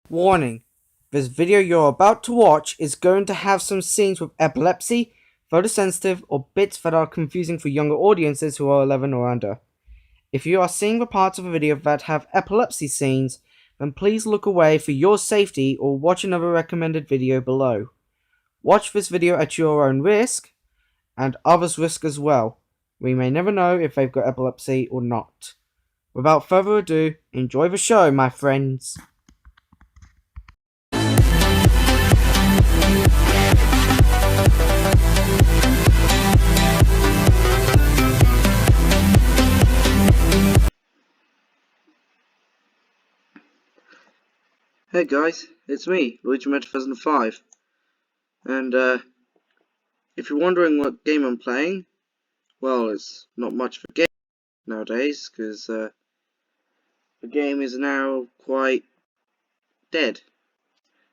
Warning: this video you're about to watch is going to have some scenes with epilepsy, photosensitive, or bits that are confusing for younger audiences who are 11 or under. If you are seeing the parts of a video that have epilepsy scenes, then please look away for your safety or watch another recommended video below. Watch this video at your own risk, and others' risk as well. We may never know if they've got epilepsy or not. Without further ado, enjoy the show, my friends. Hey guys, it's me, Luigi 2005, and if you're wondering what game I'm playing, well, it's not much of a game nowadays, because the game is now quite dead.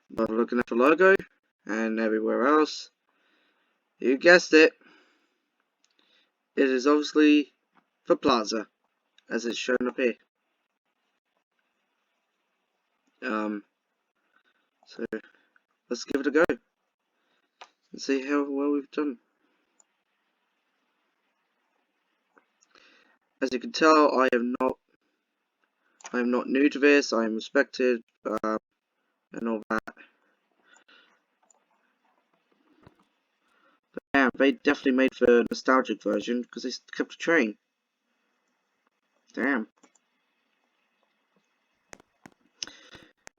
But looking at the logo, and everywhere else, you guessed it, it is obviously the Plaza, as it's shown up here. So let's give it a go, and see how well we've done. As you can tell, I am not new to this. I am respected, and all that. But yeah, they definitely made the nostalgic version because they kept a train. Damn.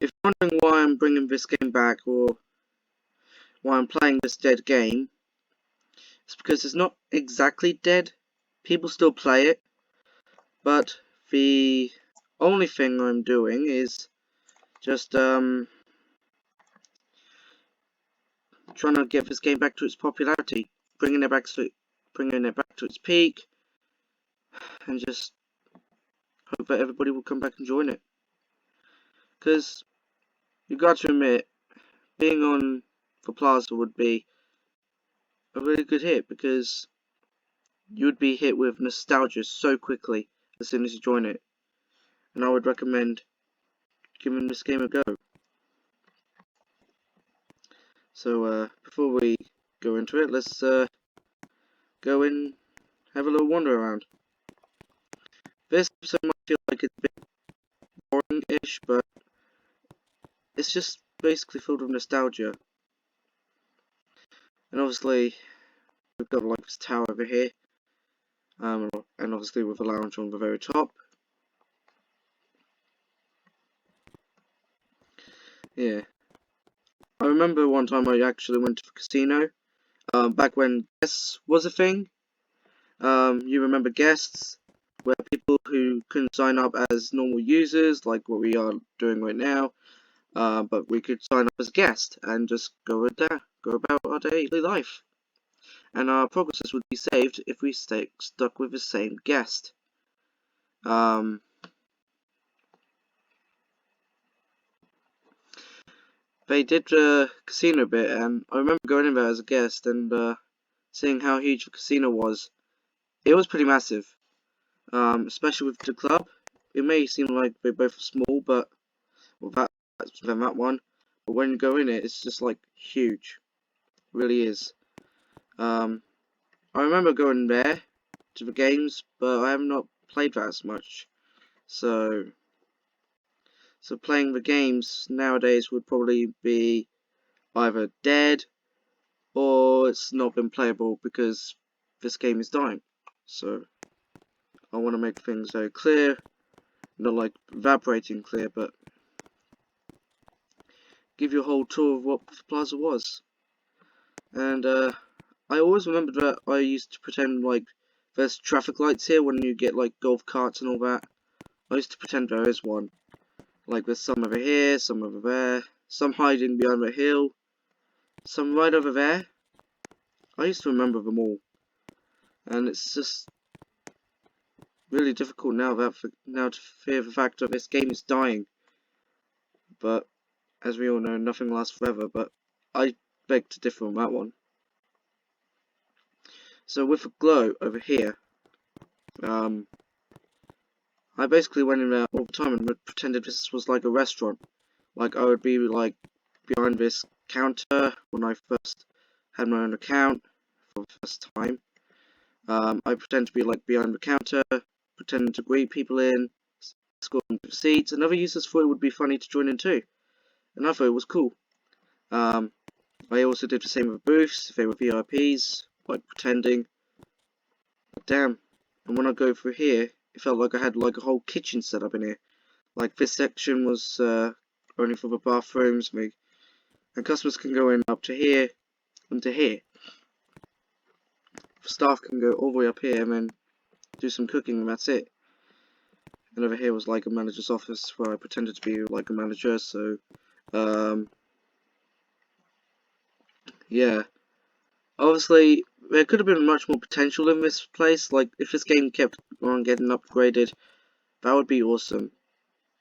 If you're wondering why I'm bringing this game back or why I'm playing this dead game, it's because it's not exactly dead. People still play it, but the only thing I'm doing is just trying to get this game back to its popularity, bringing it back to its peak, and just hope that everybody will come back and join it. Because you got to admit, being on the Plaza would be a really good hit, because you would be hit with nostalgia so quickly as soon as you join it, and I would recommend giving this game a go. So before we go into it, let's go and have a little wander around. This episode might feel like it's a bit boring-ish, but it's just basically filled with nostalgia. And obviously, we've got like this tower over here, and obviously with a lounge on the very top. Yeah, I remember one time I actually went to the casino, back when guests was a thing. You remember guests, where people who couldn't sign up as normal users, like what we are doing right now, but we could sign up as a guest and just go about our daily life. And our progresses would be saved if we stuck with the same guest. They did the casino bit, and I remember going in there as a guest and seeing how huge the casino was. It was pretty massive, especially with the club. It may seem like they're both small, but than that one. But when you go in it, it's just like huge. It really is. I remember going there to the games, but I have not played that as much. So playing the games nowadays would probably be either dead or it's not been playable because this game is dying. So I want to make things very clear, not like evaporating clear, but give you a whole tour of what the plaza was. And I always remembered that I used to pretend like there's traffic lights here when you get like golf carts and all that. I used to pretend there is one. Like there's some over here, some over there, some hiding behind the hill, some right over there. I used to remember them all. And it's just really difficult now to fear the fact that this game is dying. But as we all know, nothing lasts forever, but I beg to differ on that one. So with the glow over here, I basically went in there all the time and pretended this was like a restaurant, Like, I would be like behind this counter when I first had my own account for the first time. I pretend to be like behind the counter, pretending to greet people in, score them to seats, and other users thought it would be funny to join in too, and I thought it was cool. I also did the same with booths, if they were VIPs, like pretending. But damn, and when I go through here, it felt like I had like a whole kitchen set up in here. Like this section was only for the bathrooms, and customers can go in up to here and to here. Staff can go all the way up here and then do some cooking, and that's it. And over here was like a manager's office where I pretended to be like a manager, so yeah. Obviously, there could have been much more potential in this place. Like, if this game kept on getting upgraded, that would be awesome.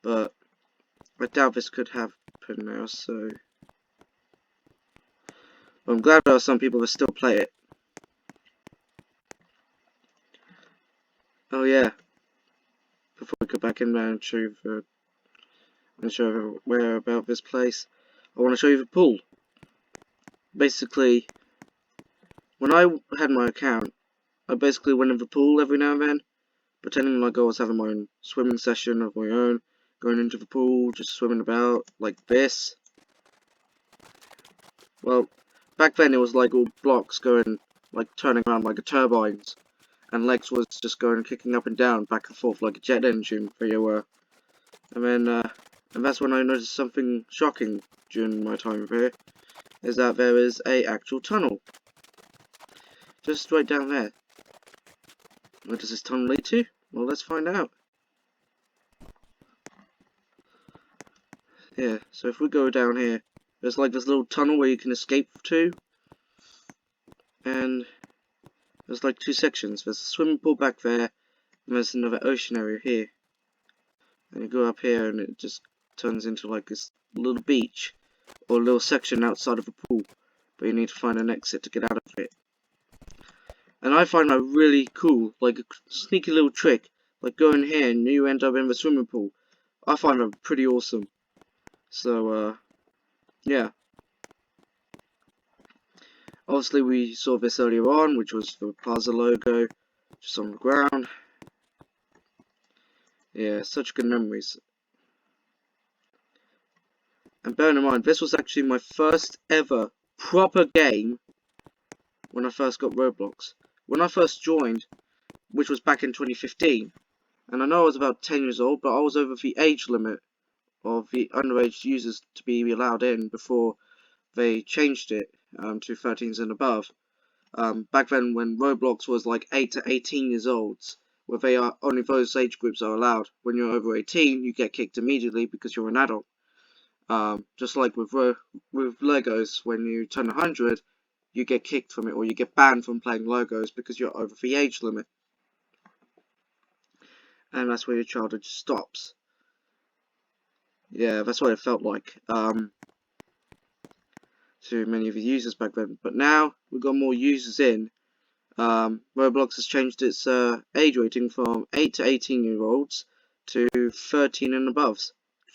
But I doubt this could happen now, so I'm glad there are some people that still play it. Oh yeah, before we go back in there and show you where about this place, I want to show you the pool. Basically, when I had my account, I basically went in the pool every now and then, pretending like I was having my own swimming session of my own, going into the pool, just swimming about, like this. Well, back then it was like all blocks going, like turning around like a turbines, and legs was just going kicking up and down, back and forth like a jet engine, there you were. And then, and that's when I noticed something shocking during my time here, is that there is a actual tunnel. Just right down there. Where does this tunnel lead to? Well, let's find out. Yeah, so if we go down here, there's like this little tunnel where you can escape to, and there's like two sections. There's a swimming pool back there, and there's another ocean area here. And you go up here and it just turns into like this little beach, or a little section outside of a pool, but you need to find an exit to get out of it. And I find that really cool, like a sneaky little trick, like go in here and you end up in the swimming pool. I find that pretty awesome. So, yeah. Obviously we saw this earlier on, which was the Plaza logo, just on the ground. Yeah, such good memories. And bearing in mind, this was actually my first ever proper game when I first got Roblox. When I first joined, which was back in 2015, and I know I was about 10 years old, but I was over the age limit of the underage users to be allowed in before they changed it to 13s and above. Back then when Roblox was like 8 to 18 years olds, where they are only those age groups are allowed. When you're over 18, you get kicked immediately because you're an adult. Just like with Legos, when you turn 100, you get kicked from it, or you get banned from playing Legos because you're over the age limit. And that's where your childhood stops. Yeah, that's what it felt like to many of the users back then. But now we've got more users in. Roblox has changed its age rating from 8 to 18-year-olds to 13 and above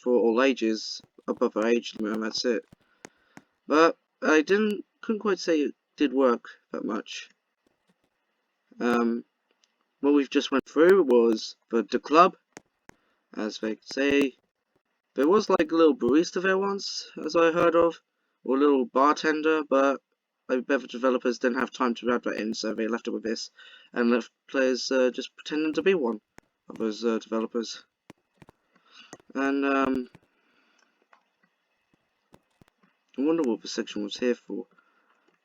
for all ages above our age limit, and that's it. But I couldn't quite say it did work that much. What we've just went through was the club, as they say. There was like a little barista there once, as I heard of, or a little bartender, but I bet the developers didn't have time to add that in, so they left it with this, and left players just pretending to be one of those developers. And I wonder what the section was here for,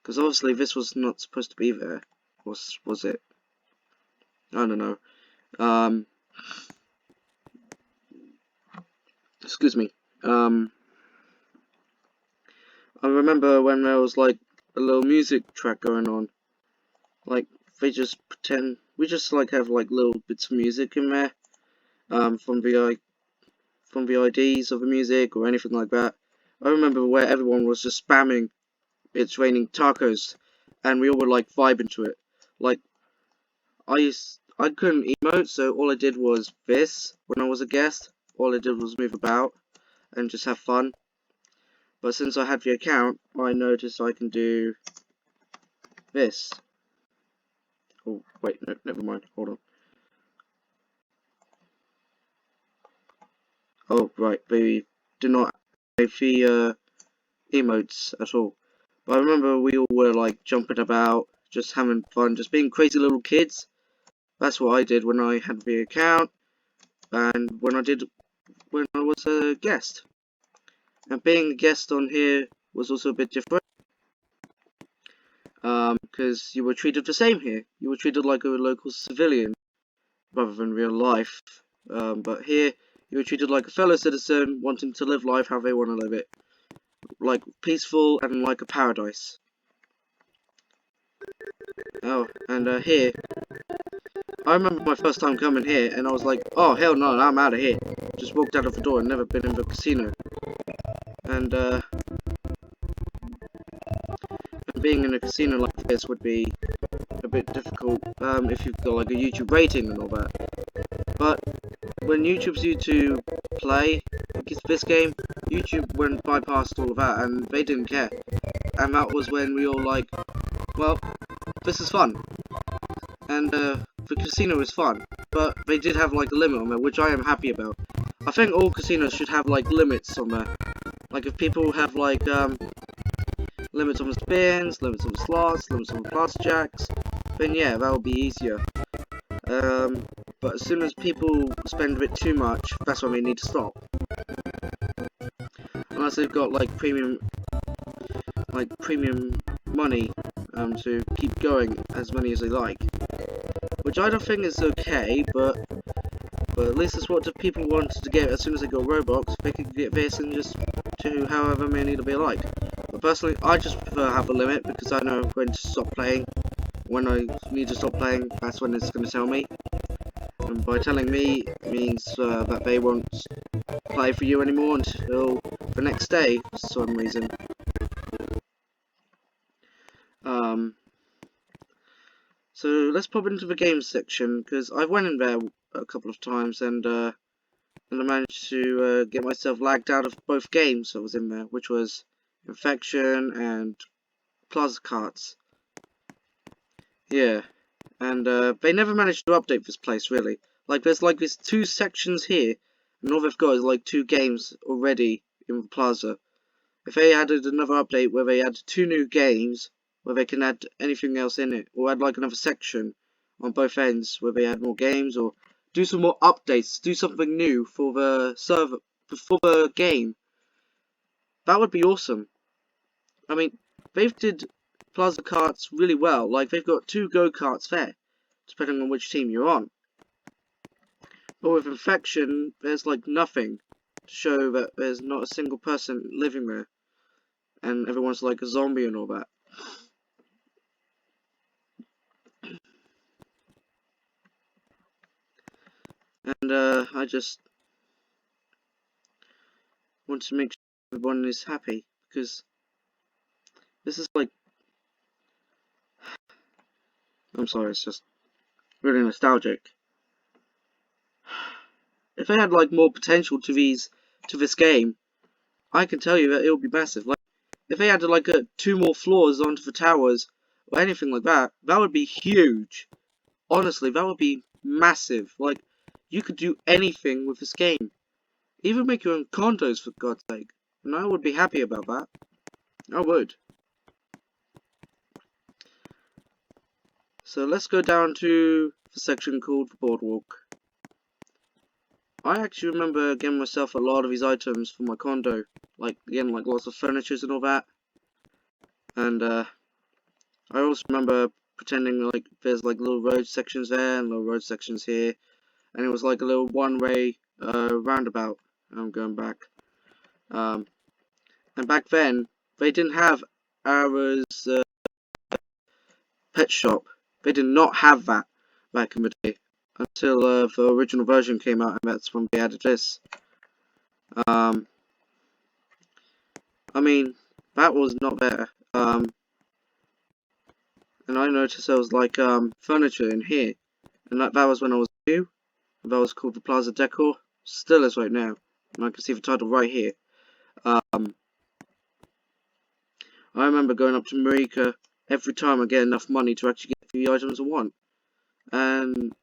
because obviously this was not supposed to be there, was it? I don't know. Excuse me. I remember when there was like a little music track going on. Like they just pretend we just like have like little bits of music in there, from the IDs of the music or anything like that. I remember where everyone was just spamming "It's raining tacos," and we all were like vibing to it. Like I couldn't emote, so all I did was this when I was a guest. All I did was move about and just have fun. But since I had the account, I noticed I can do this. Oh, wait, no, never mind, hold on. Oh, right, they did not have the emotes at all. But I remember we all were like jumping about, just having fun, just being crazy little kids. That's what I did when I had the account, and when I was a guest. And being a guest on here was also a bit different, because you were treated the same here. You were treated like a local civilian, rather than real life. But here, you were treated like a fellow citizen, wanting to live life how they want to live it. Like, peaceful and like a paradise. Oh, and here, I remember my first time coming here, and I was like, oh, hell no, I'm out of here. Just walked out of the door and never been in the casino. And, being in a casino like this would be a bit difficult, if you've got like a YouTube rating and all that. But when YouTube's you to play this game, YouTube went bypassed all of that, and they didn't care. And that was when we all like, well, this is fun. And, the casino is fun. But they did have like a limit on there, which I am happy about. I think all casinos should have like limits on there. Like if people have like, limits on the spins, limits on the slots, limits on the blackjacks, then yeah, that would be easier. But as soon as people spend a bit too much, that's when they need to stop. Unless they've got like premium money, to keep going as many as they like. Which I don't think is okay, but at least that's what the people wanted to get. As soon as they got Robux, they could get this and just do however many they like. But personally, I just prefer to have a limit, because I know when to stop playing. When I need to stop playing, that's when it's going to tell me. And by telling me, it means that they won't play for you anymore until the next day, for some reason. So let's pop into the games section, because I went in there a couple of times, and I managed to get myself lagged out of both games I was in there, which was Infection and Plaza Carts. Yeah, and they never managed to update this place, really. Like, there's like these two sections here, and all they've got is like 2 games already in the Plaza. If they added another update where they add 2 new games, where they can add anything else in it, or add like another section on both ends where they add more games, or do some more updates, do something new for the server, for the game, that would be awesome. I mean, they've did Plaza Karts really well. Like, they've got 2 go-karts there, depending on which team you're on. But with Infection, there's like nothing to show that there's not a single person living there, and everyone's like a zombie and all that. And I just want to make sure everyone is happy, because this is like, I'm sorry, it's just really nostalgic. If they had like more potential to this game, I can tell you that it would be massive. Like, if they added like 2 more floors onto the towers, or anything like that, that would be huge. Honestly, that would be massive. Like, you could do anything with this game. Even make your own condos, for God's sake. And I would be happy about that. I would. So let's go down to the section called the Boardwalk. I actually remember getting myself a lot of these items for my condo. Like, again, like lots of furniture and all that. And I also remember pretending like there's like little road sections there and little road sections here. And it was like a little one-way roundabout. I'm going back. And back then, they didn't have Ara's pet shop. They did not have that back in the day. Until the original version came out, and that's when they added this. I mean, that was not there. And I noticed there was like furniture in here, and that was when I was new. That was called the Plaza Decor. Still is right now, and I can see the title right here. I remember going up to Marika every time I get enough money to actually get the items I want. And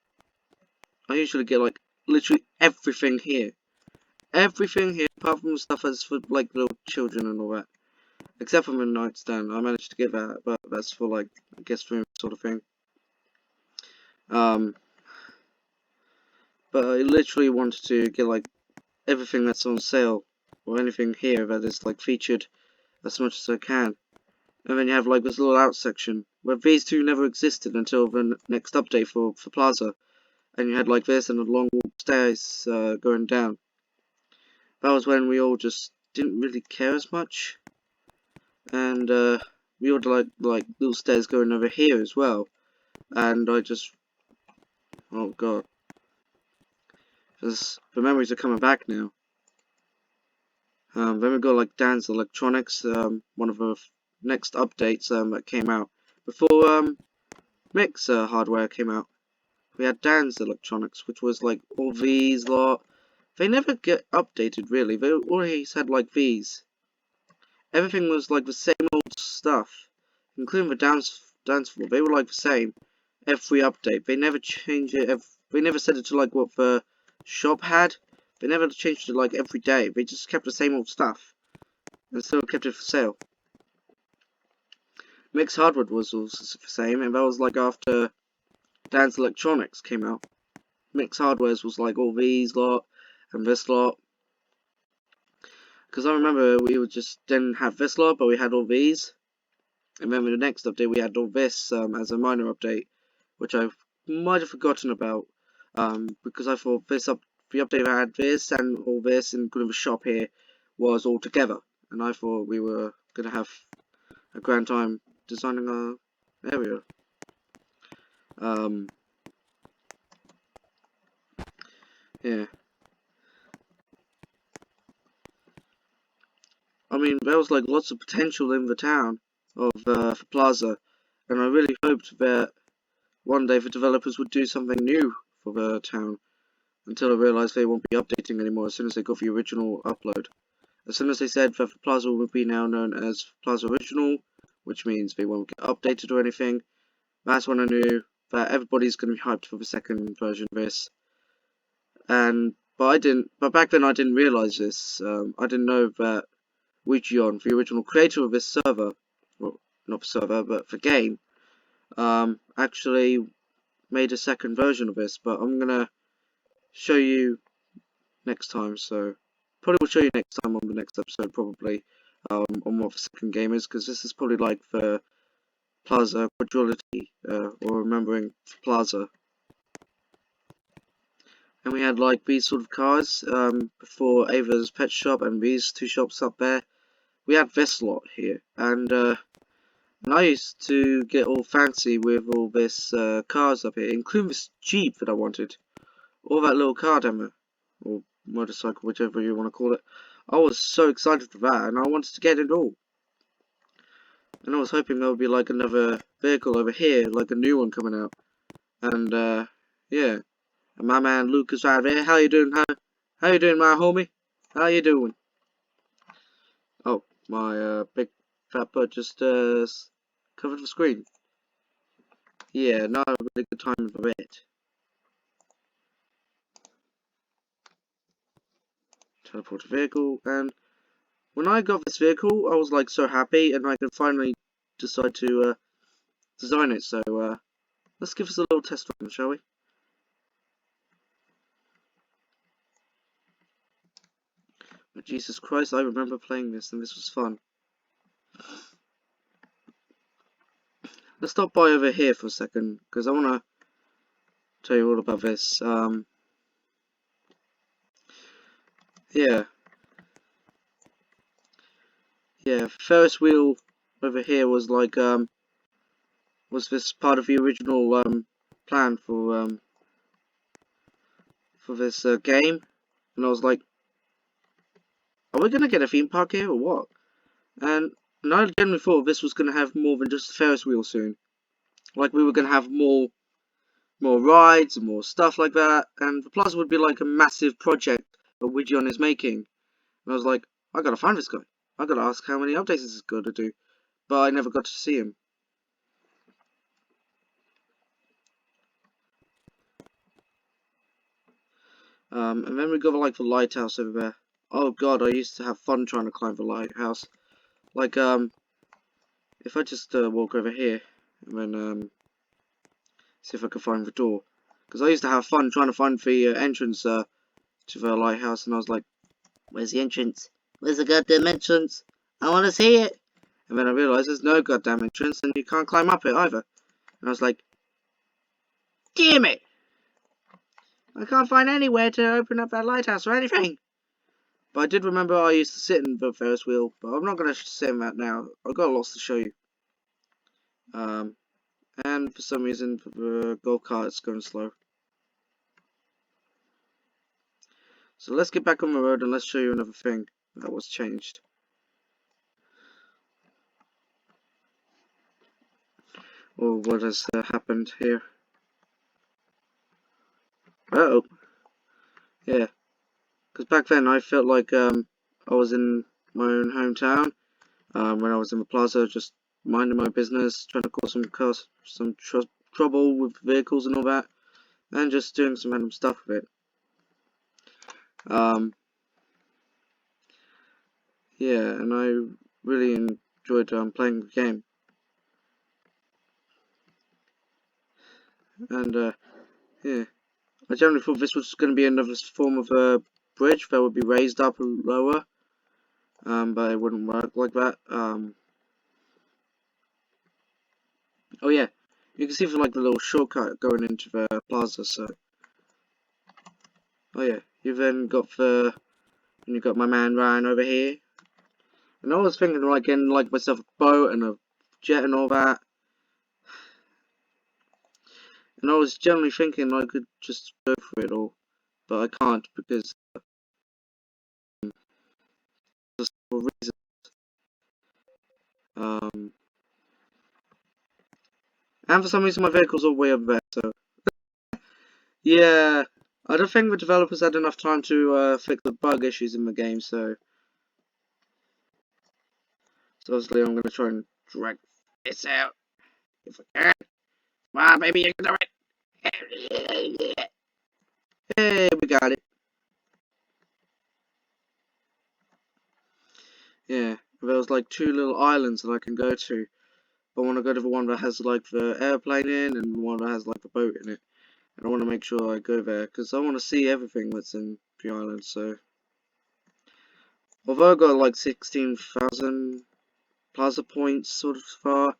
I usually get like literally everything here. Everything here apart from stuff that's for like little children and all that. Except for my nightstand. I managed to get that, but that's for like guest room sort of thing. Um but I literally wanted to get like everything that's on sale or anything here that is like featured as much as I can. And then you have like this little out section where these two never existed until the next update for Plaza. And you had like this and a long stairs going down. That was when we all just didn't really care as much. And we all like little stairs going over here as well. And I just, oh god, because the memories are coming back now. Then we got like Dan's Electronics, one of the next updates that came out before Mick's hardware came out. We had Dan's Electronics, which was like all these lot. They never get updated really. They always had like these. Everything was like the same old stuff, including the dance floor. They were like the same every update. They never changed it. They never set it to like what the shop had. They never changed it like every day. They just kept the same old stuff and still kept it for sale. Mix Hardwood was also the same, and that was like after Dan's Electronics came out. Mix Hardwares was like all these lot and this lot. Because I remember we would just didn't have this lot, but we had all these. And then with the next update, we had all this as a minor update, which I might have forgotten about. Because I thought the update that had this and all this, including the shop here, was all together. And I thought we were going to have a grand time designing our area. Yeah. I mean, there was like lots of potential in the town of for Plaza, and I really hoped that one day the developers would do something new for the town. Until I realised they won't be updating anymore as soon as they got the original upload. As soon as they said that the Plaza would be now known as Plaza Original, which means they won't get updated or anything, that's when I knew that everybody's going to be hyped for the second version of this. But back then I didn't realise this. I didn't know that Wigion, the original creator of this server, well, not the server, but the game, actually made a second version of this. But I'm gonna show you next time. So probably will show you next time on the next episode, probably on what the second game is, because this is probably like the Plaza quadrilogy, or remembering Plaza. And we had like these sort of cars before Ava's pet shop and these two shops up there. We had this lot here, and I used to get all fancy with all this cars up here, including this Jeep that I wanted. All that little car down there, or motorcycle, whichever you want to call it. I was so excited for that, and I wanted to get it all. And I was hoping there would be like another vehicle over here, like a new one coming out. And yeah, and my man Luke is right there. How you doing? How you doing, my homie? How you doing? Oh, my big fat butt just covered the screen. Yeah, now a really good time for it. Teleport vehicle, and when I got this vehicle, I was like so happy, and I could finally decide to design it. So let's give us a little test run, shall we? But Jesus Christ, I remember playing this, and this was fun. Let's stop by over here for a second, because I want to tell you all about this. Yeah. Yeah, Ferris wheel over here was like, was this part of the original, plan for this, game? And I was like, are we gonna get a theme park here, or what? And I generally thought this was gonna have more than just a Ferris wheel soon. Like, we were gonna have more rides and more stuff like that, and the plaza would be like a massive project that Wigion is making. And I was like, I gotta find this guy. I gotta ask how many updates this is gonna do. but I never got to see him. And then we got like the lighthouse over there. Oh god, I used to have fun trying to climb the lighthouse. Like if I just walk over here and then see if I can find the door, because I used to have fun trying to find the entrance to the lighthouse, and I was like, "Where's the entrance? Where's the goddamn entrance? I want to see it." And then I realised there's no goddamn entrance, and you can't climb up it either. And I was like, "Damn it! I can't find anywhere to open up that lighthouse or anything." But I did remember I used to sit in the Ferris wheel, but I'm not going to sit in that now. I've got lots to show you. And for some reason the golf cart is going slow. So let's get back on the road and let's show you another thing that was changed. Or what has happened here. Uh-oh. Yeah. Because back then I felt like I was in my own hometown. When I was in the plaza, just minding my business, trying to cause some trouble with vehicles and all that. And just doing some random stuff with it. Yeah, and I really enjoyed playing the game. And yeah, I generally thought this was going to be another form of a bridge that would be raised up and lower, but it wouldn't work like that. Oh yeah, you can see for like the little shortcut going into the plaza. So, oh yeah, you then got and you got my man Ryan over here, and I was thinking of like getting like myself a boat and a jet and all that. And I was generally thinking I could just go for it all, but I can't because for several reasons. Um, and for some reason my vehicle's all way over there, so yeah, I don't think the developers had enough time to fix the bug issues in the game, so obviously I'm gonna try and drag this out if I can. Come on, baby, you can do it. Hey, we got it. Yeah, there was like two little islands that I can go to. I want to go to the one that has like the airplane in and the one that has like the boat in it. And I want to make sure I go there because I want to see everything that's in the island. So, although I got like 16,000 plaza points sort of far,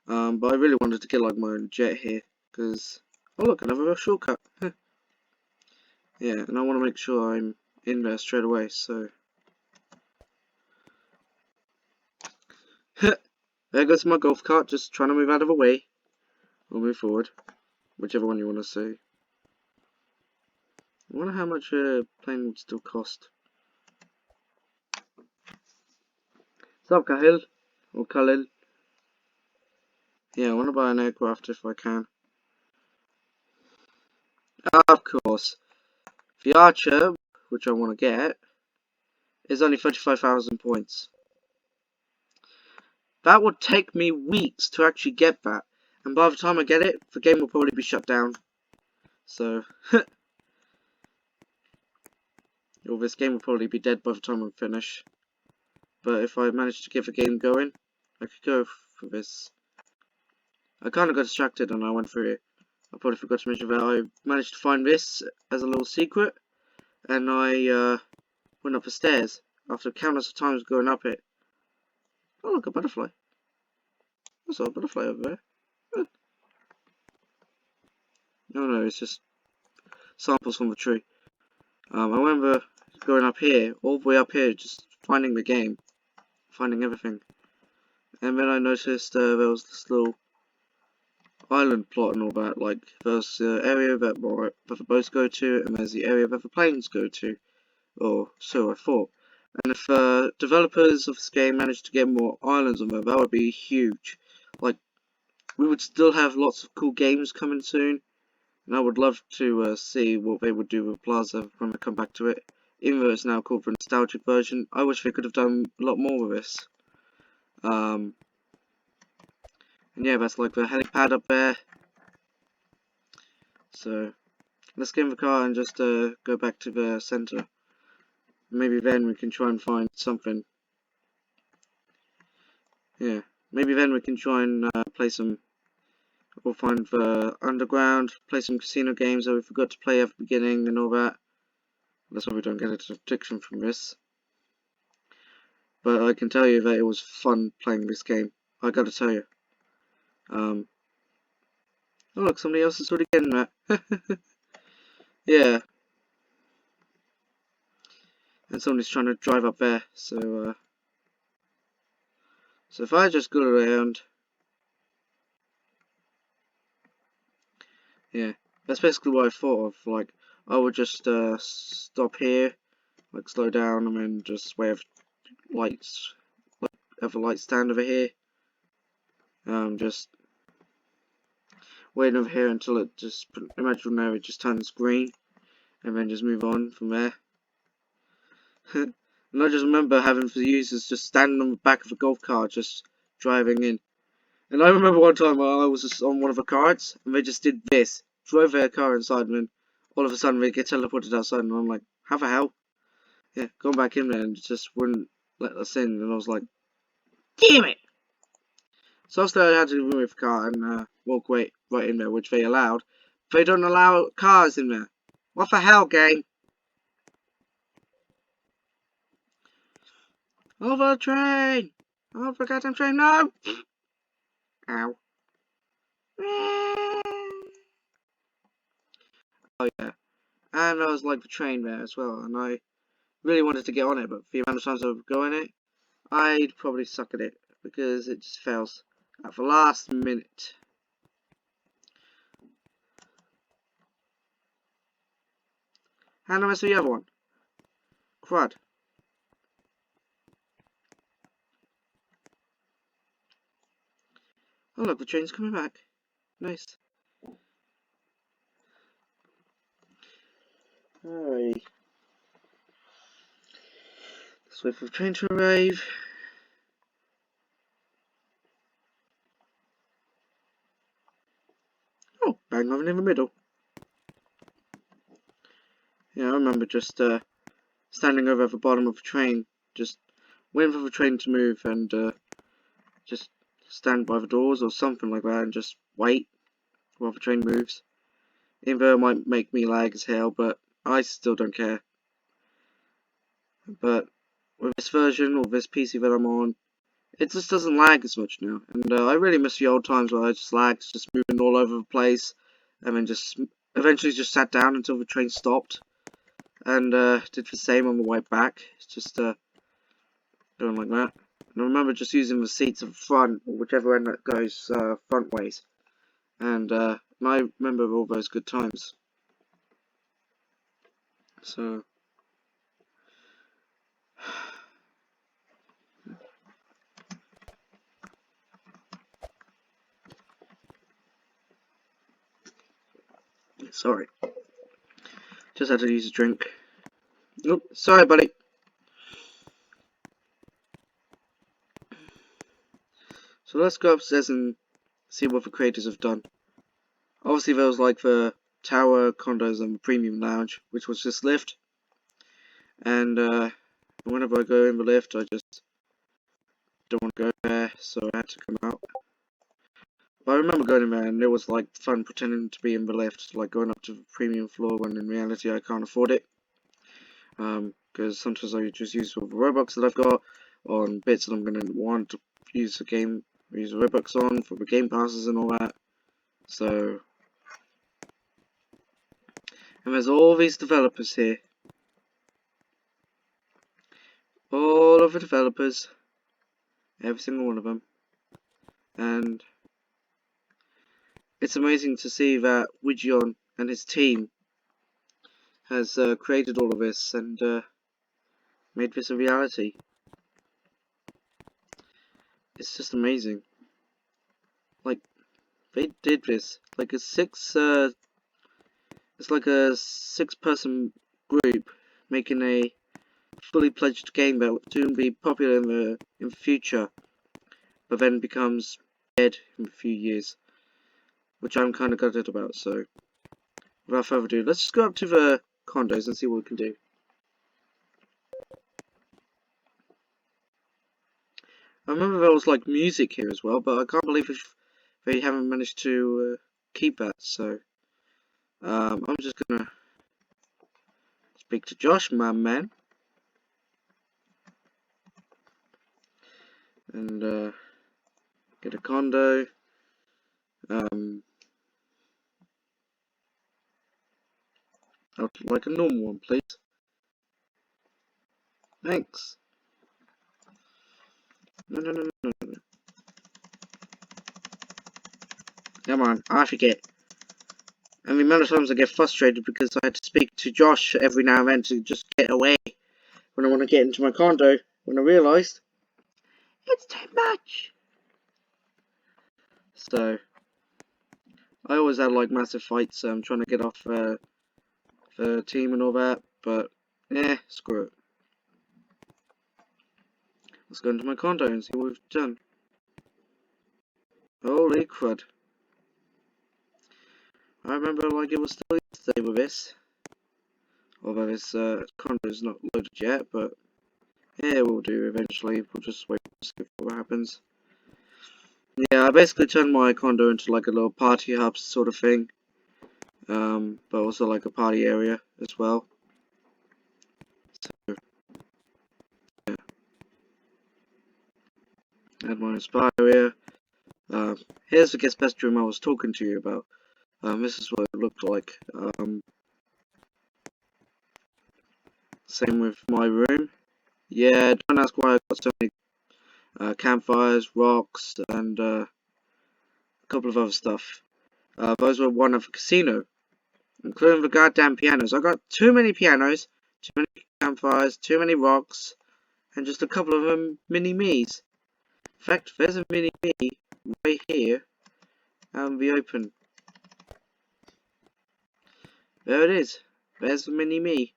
but I really wanted to get like my own jet here because oh look, another shortcut. Yeah, and I want to make sure I'm in there straight away. So, there goes my golf cart, just trying to move out of the way. We'll move forward, whichever one you want to see. I wonder how much a plane would still cost. What's up, Kahil? Or Khalil? Yeah, I want to buy an aircraft if I can. Of course. The Archer, which I want to get, is only 35,000 points. That would take me weeks to actually get that. And by the time I get it, the game will probably be shut down. So, or this game will probably be dead by the time I'm finished. But if I manage to get the game going, I could go for this. I kind of got distracted and I went through it. I probably forgot to mention that I managed to find this as a little secret. And I went up the stairs after countless of times going up it. Oh, look, a butterfly. I saw a butterfly over there. No, it's just samples from the tree. I remember going up here, all the way up here, just finding the game, finding everything. And then I noticed there was this little island plot and all that. Like, there's the area that the boats go to, and there's the area that the planes go to. Or so I thought. And if developers of this game managed to get more islands on there, that would be huge. Like, we would still have lots of cool games coming soon. And I would love to see what they would do with Plaza when I come back to it. Even though it's now called the nostalgic version, I wish they could have done a lot more with this. And yeah, that's like the helipad up there. So let's get in the car and just go back to the center. Maybe then we can try and find something. Yeah, maybe then we can try and play some. We'll find the underground, play some casino games that we forgot to play at the beginning and all that. That's why we don't get a addiction from this. But I can tell you that it was fun playing this game. I gotta tell you. Oh look, somebody else is already getting that. Yeah. And somebody's trying to drive up there, so if I just go around, yeah, that's basically what I thought of. Like, I would just stop here, like slow down, and then just wait for lights, like have a light stand over here. Just wait over here until it just, imagine now it just turns green, and then just move on from there. And I just remember having the users just standing on the back of a golf cart, just driving in. And I remember one time I was just on one of the carts, and they just did this, drove their car inside, and then all of a sudden they get teleported outside, and I'm like, how the hell? Yeah, going back in there and just wouldn't let us in, and I was like, damn it! So I had to move the car and walk right in there, which they allowed. They don't allow cars in there. What the hell, game? Over the train! Oh, the goddamn train, no! Ow. Oh yeah, and I was like the train there as well, and I really wanted to get on it, but the amount of times I would go in it, I'd probably suck at it, because it just fails at the last minute. And I missed the other one. Crud. Oh look, the train's coming back. Nice. Alrighty. Let's wait for the train to arrive. Oh, bang on in the middle. Yeah, I remember just standing over at the bottom of the train, just waiting for the train to move and just stand by the doors or something like that and just wait while the train moves. Even though it might make me lag as hell, but I still don't care. But with this version, or this PC that I'm on, it just doesn't lag as much now. And I really miss the old times where I just lagged, just moving all over the place, and then just eventually just sat down until the train stopped, and did the same on the way back. It's just going like that. And I remember just using the seats at the front, or whichever end that goes front ways. And I remember all those good times. So. Sorry. Just had to use a drink. Oh, sorry, buddy. So let's go upstairs and see what the creators have done. Obviously, there was like the tower, condos, and the premium lounge, which was just lift. And whenever I go in the lift, I just don't want to go there, so I had to come out. But I remember going in there, and it was like fun pretending to be in the lift, like going up to the premium floor when in reality I can't afford it. Because sometimes I just use all the Robux that I've got on bits that I'm going to want to use the Robux on for the game passes and all that. So, and there's all these developers here. All of the developers. Every single one of them. And it's amazing to see that Wigion and his team has created all of this and made this a reality. It's just amazing. Like, they did this. Like it's like a 6-person group making a fully pledged game that will soon be popular in the future, but then becomes dead in a few years, which I'm kind of gutted about. So, without further ado, let's just go up to the condos and see what we can do. I remember there was like music here as well, but I can't believe they haven't managed to keep that. So, I'm just gonna speak to Josh, my man, and get a condo. I'd like a normal one, please. Thanks. No, no, no, no, no, no. Come on, I forget. And the amount of times I get frustrated because I had to speak to Josh every now and then to just get away when I want to get into my condo, when I realised it's too much. So, I always had like massive fights trying to get off the team and all that, but screw it. Let's go into my condo and see what we've done. Holy crud. I remember like it was still yesterday with this. Although this condo is not loaded yet, but yeah, we'll do eventually. We'll just wait and see what happens. Yeah, I basically turned my condo into like a little party hub sort of thing. But also like a party area as well. So, yeah. Had my spa area. Here's the guest bedroom I was talking to you about. This is what it looked like. Same with my room. Yeah, don't ask why I got so many campfires, rocks, and a couple of other stuff. Those were one of the casino, including the goddamn pianos. I got too many pianos, too many campfires, too many rocks, and just a couple of them mini-me's. In fact, there's a mini-me right here out in the open. There it is. There's the mini-me.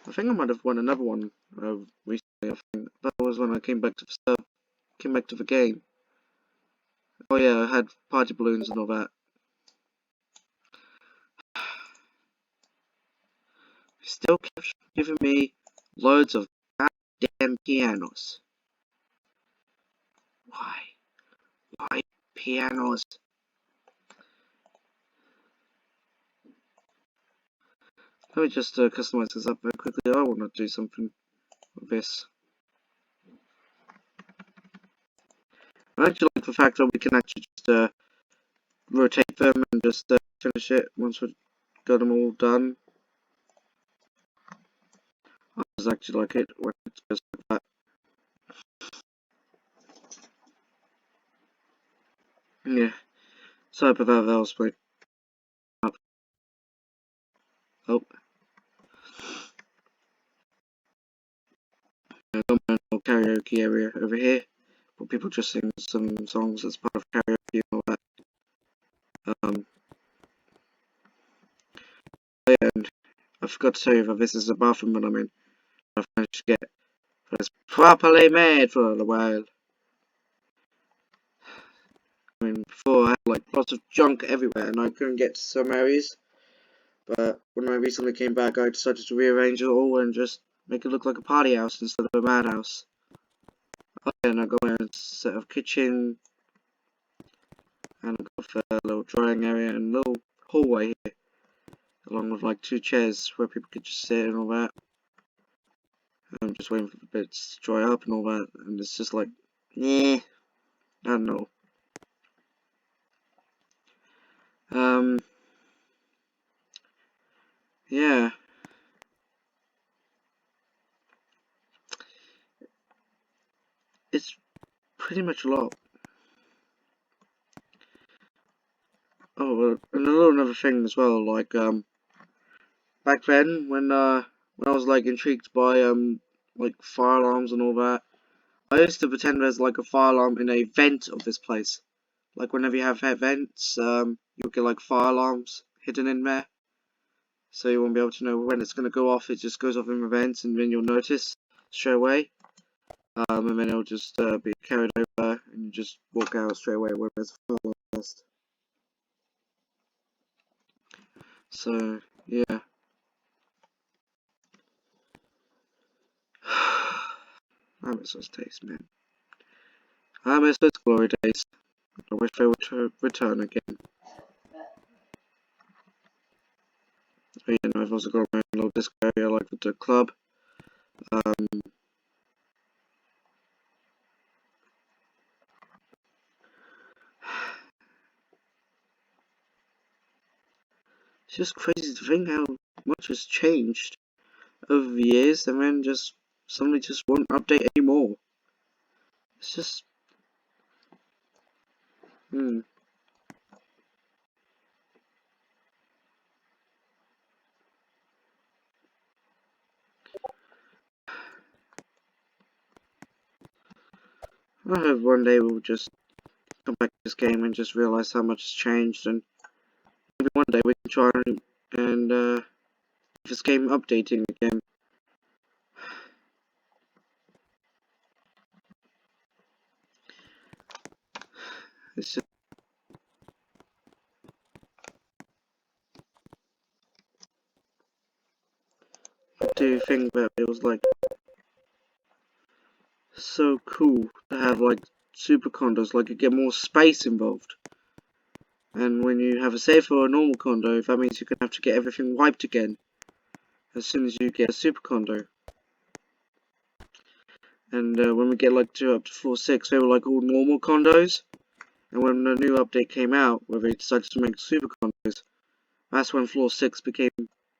I think I might have won another one recently. I think that was when I came back to the game. Oh yeah, I had party balloons and all that. Still kept giving me loads of goddamn pianos. Why? Why pianos? Let me just customize this up very quickly. I want to do something with this. I actually like the fact that we can actually just rotate them and just finish it once we've got them all done. I just actually like it when it goes like that. Yeah. Sorry about that, that was split up. Oh. I've got my little karaoke area over here, where people just sing some songs as part of karaoke and all that. And I forgot to tell you that this is the bathroom that I'm in. I've managed to get this properly made for a while. I mean, before I had like lots of junk everywhere and I couldn't get to some areas. But when I recently came back, I decided to rearrange it all and just make it look like a party house instead of a madhouse. And I got a set of kitchen, and I got a little drying area and a little hallway here, along with like 2 chairs where people could just sit and all that. I'm just waiting for the bits to dry up and all that, and it's just like, I don't know. Yeah. It's pretty much a lot. Oh, and another thing as well, like, back then, when I was, like, intrigued by, like, fire alarms and all that, I used to pretend there's, like, a fire alarm in a vent of this place. Like, whenever you have vents, you'll get, like, fire alarms hidden in there. So you won't be able to know when it's going to go off. It just goes off in the vents, and then you'll notice straight away. and then it'll just be carried over, and you just walk out straight away where there's a fire test. So yeah. I miss those days, man. I miss those glory days. I wish they would return again. But, you know, I've also got my own little disco area, like with the club. Um, it's just crazy to think how much has changed over the years, and then just somebody just won't update anymore. It's just, hmm. I hope one day we'll just come back to this game and just realize how much has changed, and maybe one day we can try and this game updating again. It's just, I do think that it was like so cool to have like super condos, like you get more space involved. And when you have a safe or a normal condo, that means you're gonna have to get everything wiped again as soon as you get a super condo. And when we get like up to floor 6, they were like all normal condos. And when the new update came out, where they decided to make super condos, that's when floor 6 became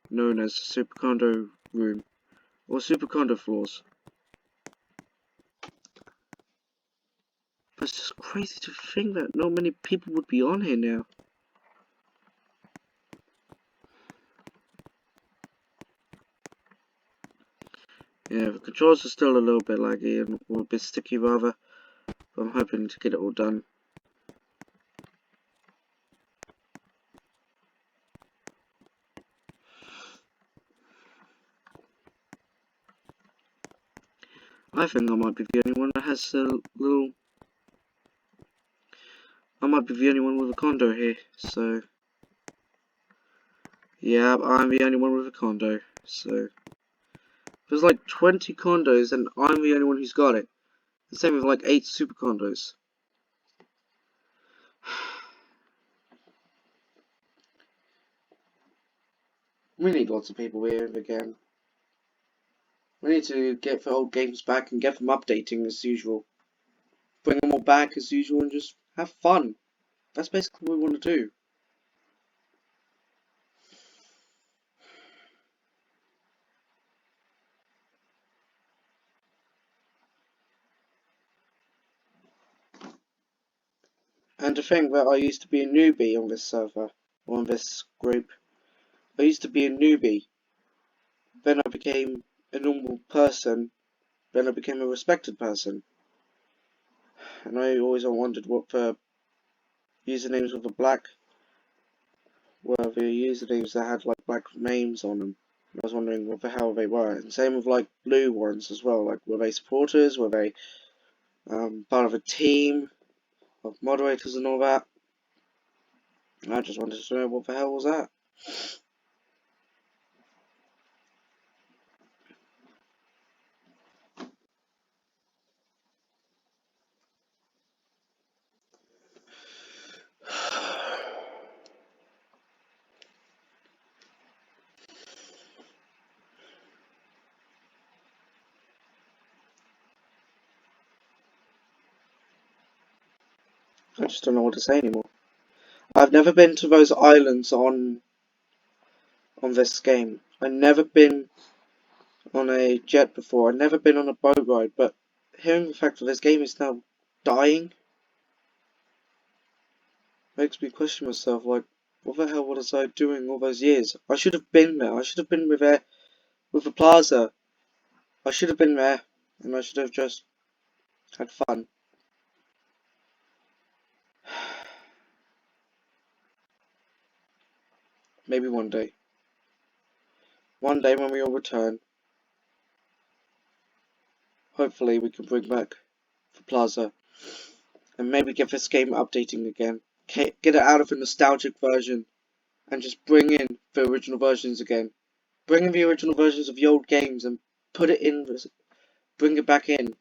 known as super condo room or super condo floors. But it's just crazy to think that not many people would be on here now. Yeah, the controls are still a little bit laggy and a bit sticky rather, but I'm hoping to get it all done. I think I might be the only one that has a little... I might be the only one with a condo here, so... Yeah, I'm the only one with a condo, so... There's like 20 condos and I'm the only one who's got it. The same with like 8 super condos. We need lots of people here again. We need to get the old games back and get them updating as usual. Bring them all back as usual and just have fun. That's basically what we want to do. And to think that I used to be a newbie on this server, or on this group. I used to be a newbie. Then I became a normal person. Then I became a respected person. And I always wondered what the usernames with the black were the usernames that had like black names on them. I was wondering what the hell they were. And same with like blue ones as well. Like, were they supporters? Were they part of a team of moderators and all that? And I just wanted to know what the hell was that. I just don't know what to say anymore. I've never been to those islands on this game. I've never been on a jet before. I've never been on a boat ride, but hearing the fact that this game is now dying makes me question myself, like, what the hell was I doing all those years? I should have been there. I should have been with the plaza. I should have been there, and I should have just had fun. Maybe one day. One day when we all return, hopefully we can bring back for Plaza. And maybe get this game updating again. Get it out of a nostalgic version and just bring in the original versions again. Bring in the original versions of the old games and put it in, bring it back in.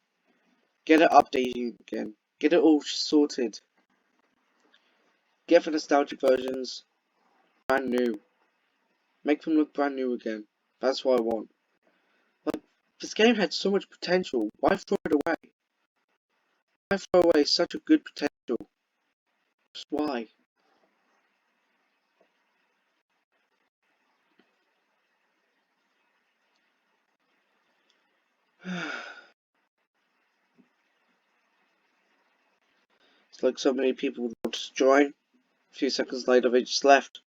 Get it updating again. Get it all sorted. Get the nostalgic versions brand new. Make them look brand new again. That's what I want. Like, this game had so much potential. Why throw it away? Why throw away such a good potential? Just why? It's like so many people wanted to join. A few seconds later, they just left.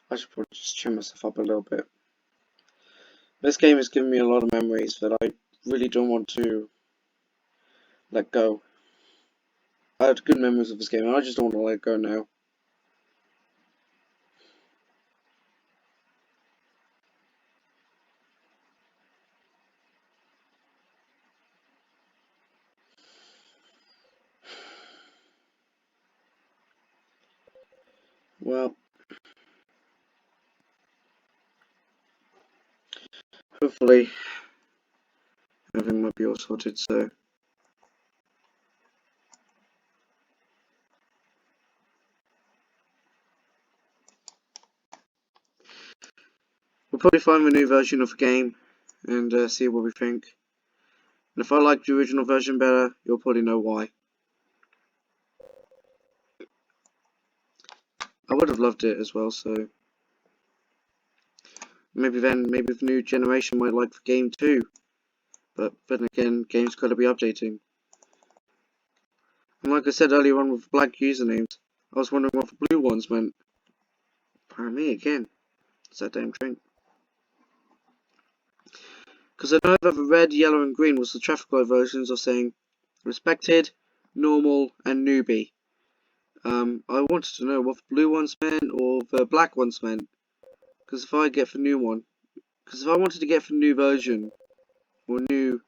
I should probably just trim myself up a little bit. This game has given me a lot of memories that I really don't want to let go. I had good memories of this game, and I just don't want to let it go now. Well, hopefully everything might be all sorted, so we'll probably find a new version of the game and see what we think. And if I like the original version better, you'll probably know why. I would have loved it as well, so maybe the new generation might like the game too. But then again, games gotta be updating. And like I said earlier on with black usernames, I was wondering what the blue ones meant. Pardon me again. It's that damn drink. Because I know that the red, yellow and green was the traffic light versions of saying respected, normal and newbie. I wanted to know what the blue ones meant or the black ones meant. Because if I wanted to get the new version, or if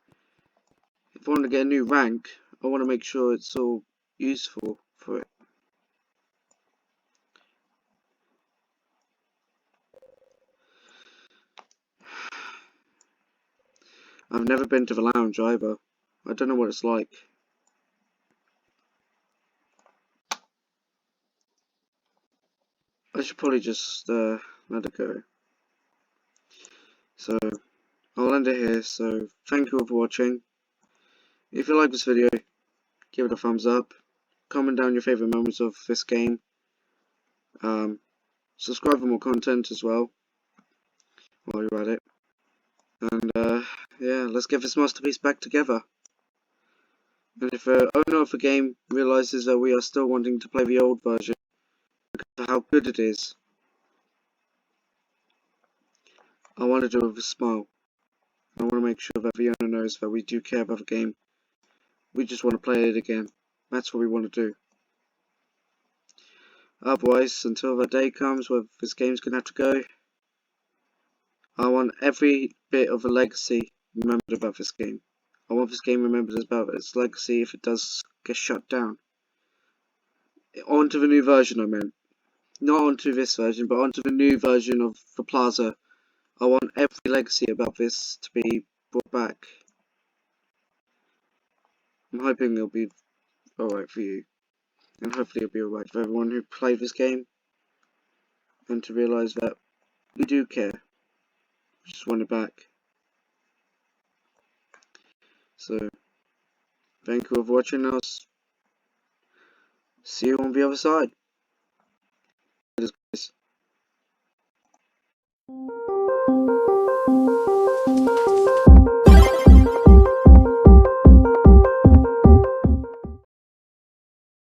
I want to get a new rank, I want to make sure it's all useful for it. I've never been to the lounge either. I don't know what it's like. I should probably just let it go. So I'll end it here. So thank you all for watching. If you like this video, give it a thumbs up. Comment down your favourite moments of this game. Subscribe for more content as well while you're at it. And yeah, let's get this masterpiece back together. And if the owner of the game realises that we are still wanting to play the old version because of how good it is, I want to do it with a smile. I want to make sure that the owner knows that we do care about the game. We just want to play it again. That's what we want to do. Otherwise, until that day comes where this game's going to have to go, I want every bit of a legacy remembered about this game. I want this game remembered about its legacy if it does get shut down. Onto the new version, I meant. Not onto this version, but onto the new version of the Plaza. I want every legacy about this to be brought back. I'm hoping it'll be alright for you. And hopefully it'll be alright for everyone who played this game. And to realise that we do care. We just want it back. So, thank you all for watching. I'll see you on the other side. Guys.